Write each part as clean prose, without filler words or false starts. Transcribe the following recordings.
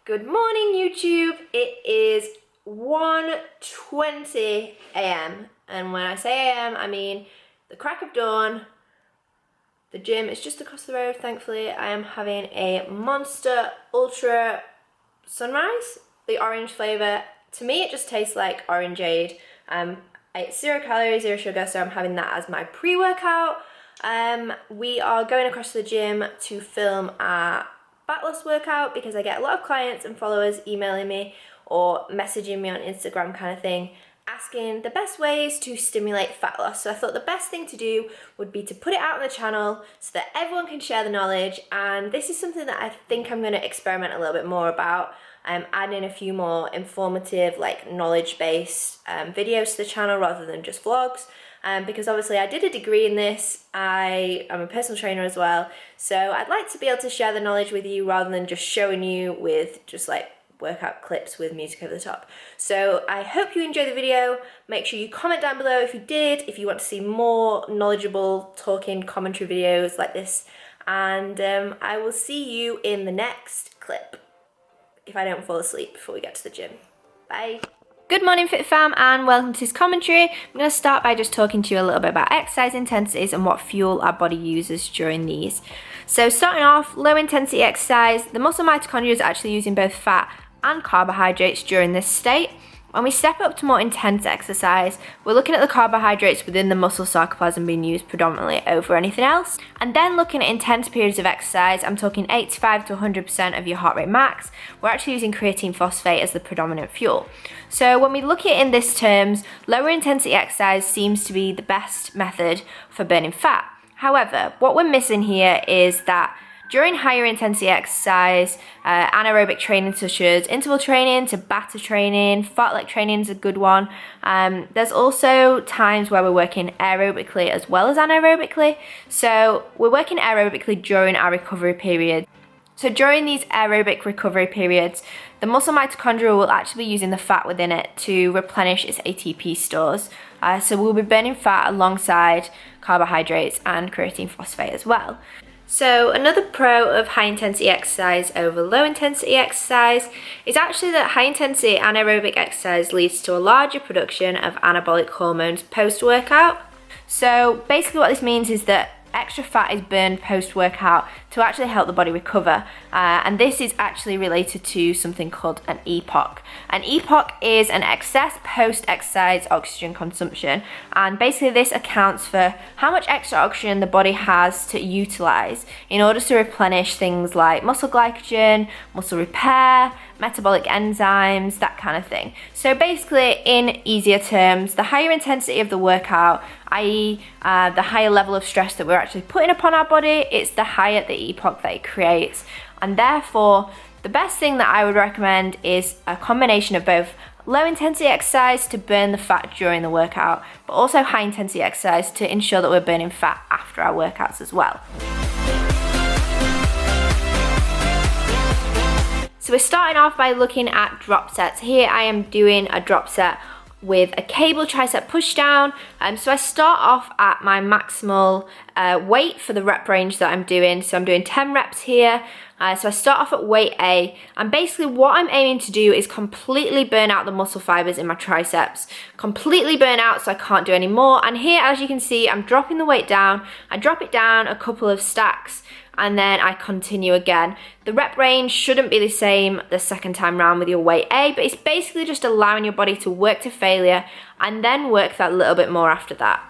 Good morning, YouTube. It is 1:20 a.m. and when I say a.m. I mean the crack of dawn. The gym is just across the road, thankfully. I am having a Monster Ultra Sunrise, the orange flavour. To me, it just tastes like orangeade. It's 0 calories, 0 sugar, so I'm having that as my pre-workout. We are going across to the gym to film our fat loss workout because I get a lot of clients and followers emailing me or messaging me on Instagram kind of thing, asking the best ways to stimulate fat loss. So I thought the best thing to do would be to put it out on the channel so that everyone can share the knowledge. And this is something that I think I'm going to experiment a little bit more about. Adding a few more informative, like knowledge-based videos to the channel rather than just vlogs. Because obviously I did a degree in this, I am a personal trainer as well, so I'd like to be able to share the knowledge with you rather than just showing you with just like workout clips with music over the top. So I hope you enjoy the video. Make sure you comment down below if you did, if you want to see more knowledgeable talking commentary videos like this, and I will see you in the next clip if I don't fall asleep before we get to the gym. Bye. Good morning, Fit Fam, and welcome to this commentary. I'm going to start by just talking to you a little bit about exercise intensities and what fuel our body uses during these. So starting off, low intensity exercise, the muscle mitochondria is actually using both fat and carbohydrates during this state. When we step up to more intense exercise, we're looking at the carbohydrates within the muscle sarcoplasm being used predominantly over anything else. And then looking at intense periods of exercise, I'm talking 85 to 100% of your heart rate max, we're actually using creatine phosphate as the predominant fuel. So when we look at it in this terms, lower intensity exercise seems to be the best method for burning fat. However, what we're missing here is that during higher intensity exercise, anaerobic training such as interval training, Tabata training, fartlek training is a good one. There's also times where we're working aerobically as well as anaerobically. So we're working aerobically during our recovery period. So during these aerobic recovery periods, the muscle mitochondria will actually be using the fat within it to replenish its ATP stores. So we'll be burning fat alongside carbohydrates and creatine phosphate as well. So another pro of high intensity exercise over low intensity exercise is actually that high intensity anaerobic exercise leads to a larger production of anabolic hormones post-workout. So basically what this means is that extra fat is burned post-workout to actually help the body recover, and this is actually related to something called an EPOC. An EPOC is an excess post-exercise oxygen consumption, and basically this accounts for how much extra oxygen the body has to utilize in order to replenish things like muscle glycogen, muscle repair, metabolic enzymes, that kind of thing. So basically, in easier terms, the higher intensity of the workout, i.e. The higher level of stress that we're actually putting upon our body, it's the higher the EPOC that it creates. And therefore, the best thing that I would recommend is a combination of both low intensity exercise to burn the fat during the workout, but also high intensity exercise to ensure that we're burning fat after our workouts as well. So we're starting off by looking at drop sets. Here I am doing a drop set with a cable tricep push down. So I start off at my maximal weight for the rep range that I'm doing. So I'm doing 10 reps here. So I start off at weight A, and basically what I'm aiming to do is completely burn out the muscle fibers in my triceps. Completely burn out so I can't do any more. And here, as you can see, I'm dropping the weight down. I drop it down a couple of stacks, and then I continue again. The rep range shouldn't be the same the second time round with your weight A, but it's basically just allowing your body to work to failure and then work that little bit more after that.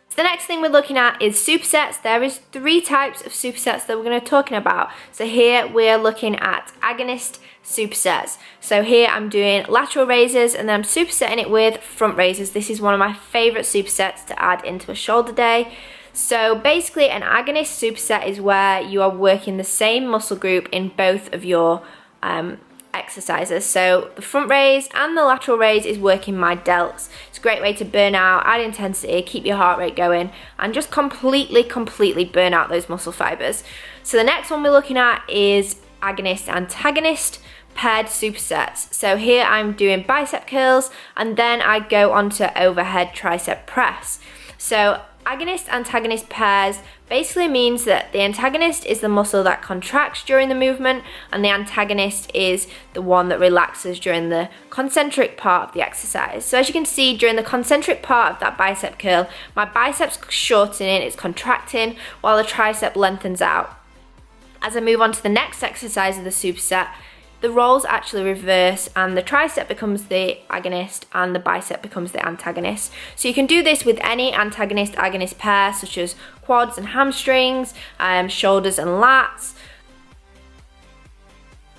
So the next thing we're looking at is supersets. There is 3 types of supersets that we're going to be talking about. So here we're looking at agonist supersets. So here I'm doing lateral raises and then I'm supersetting it with front raises. This is one of my favorite supersets to add into a shoulder day. So basically an agonist superset is where you are working the same muscle group in both of your exercises. So the front raise and the lateral raise is working my delts. It's a great way to burn out, add intensity, keep your heart rate going, and just completely burn out those muscle fibers. So the next one we're looking at is agonist antagonist paired supersets. So here I'm doing bicep curls and then I go on to overhead tricep press. So Agonist-antagonist pairs basically means that the antagonist is the muscle that contracts during the movement and the antagonist is the one that relaxes during the concentric part of the exercise. So as you can see, during the concentric part of that bicep curl, my bicep's shortening, it's contracting, while the tricep lengthens out. As I move on to the next exercise of the superset, the roles actually reverse and the tricep becomes the agonist and the bicep becomes the antagonist. So you can do this with any antagonist-agonist pair, such as quads and hamstrings, shoulders and lats.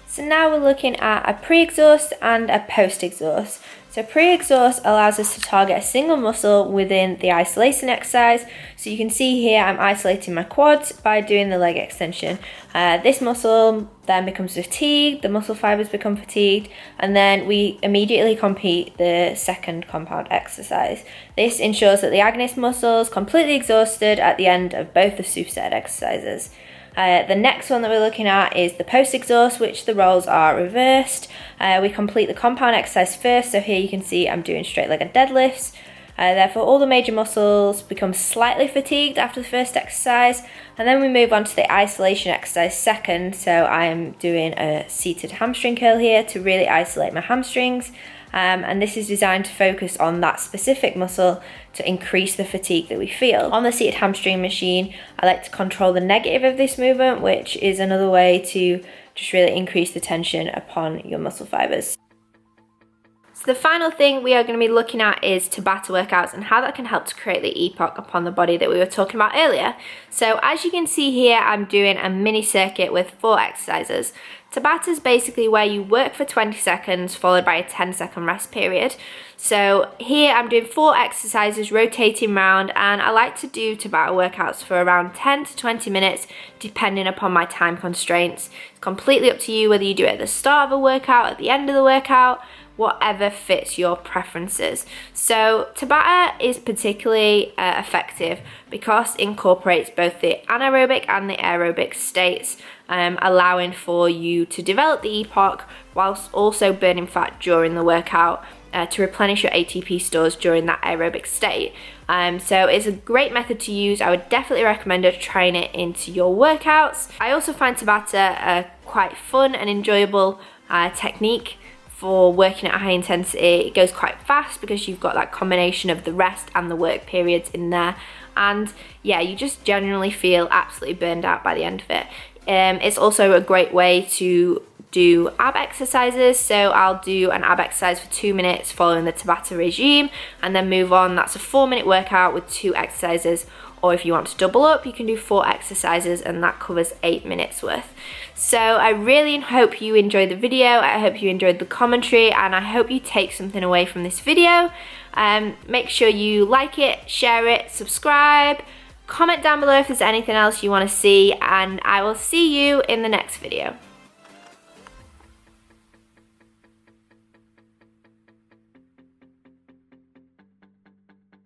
So now we're looking at a pre-exhaust and a post-exhaust. So pre-exhaust allows us to target a single muscle within the isolation exercise. So you can see here I'm isolating my quads by doing the leg extension. This muscle then becomes fatigued, the muscle fibers become fatigued, and then we immediately complete the second compound exercise. This ensures that the agonist muscle is completely exhausted at the end of both the superset exercises. The next one that we're looking at is the post-exhaust, which the roles are reversed. We complete the compound exercise first, so here you can see I'm doing straight-legged deadlifts. Therefore, all the major muscles become slightly fatigued after the first exercise, and then we move on to the isolation exercise second. So I am doing a seated hamstring curl here to really isolate my hamstrings. And this is designed to focus on that specific muscle to increase the fatigue that we feel. On the seated hamstring machine, I like to control the negative of this movement, which is another way to just really increase the tension upon your muscle fibers. So the final thing we are going to be looking at is Tabata workouts and how that can help to create the epoch upon the body that we were talking about earlier. So as you can see here, I'm doing a mini circuit with 4 exercises. Tabata is basically where you work for 20 seconds followed by a 10-second rest period. So here I'm doing 4 exercises rotating round, and I like to do Tabata workouts for around 10 to 20 minutes depending upon my time constraints. It's completely up to you whether you do it at the start of a workout, at the end of the workout, whatever fits your preferences. So Tabata is particularly effective because it incorporates both the anaerobic and the aerobic states, allowing for you to develop the epoch whilst also burning fat during the workout to replenish your ATP stores during that aerobic state. So it's a great method to use. I would definitely recommend trying it into your workouts. I also find Tabata a quite fun and enjoyable technique for working at high intensity. It goes quite fast because you've got that combination of the rest and the work periods in there, and yeah, you just generally feel absolutely burned out by the end of it. It's also a great way to do ab exercises, so I'll do an ab exercise for 2 minutes following the Tabata regime and then move on. That's a 4-minute workout with 2 exercises, or if you want to double up, you can do 4 exercises and that covers 8 minutes worth. So I really hope you enjoyed the video, I hope you enjoyed the commentary, and I hope you take something away from this video. Make sure you like it, share it, subscribe, comment down below if there's anything else you want to see, and I will see you in the next video.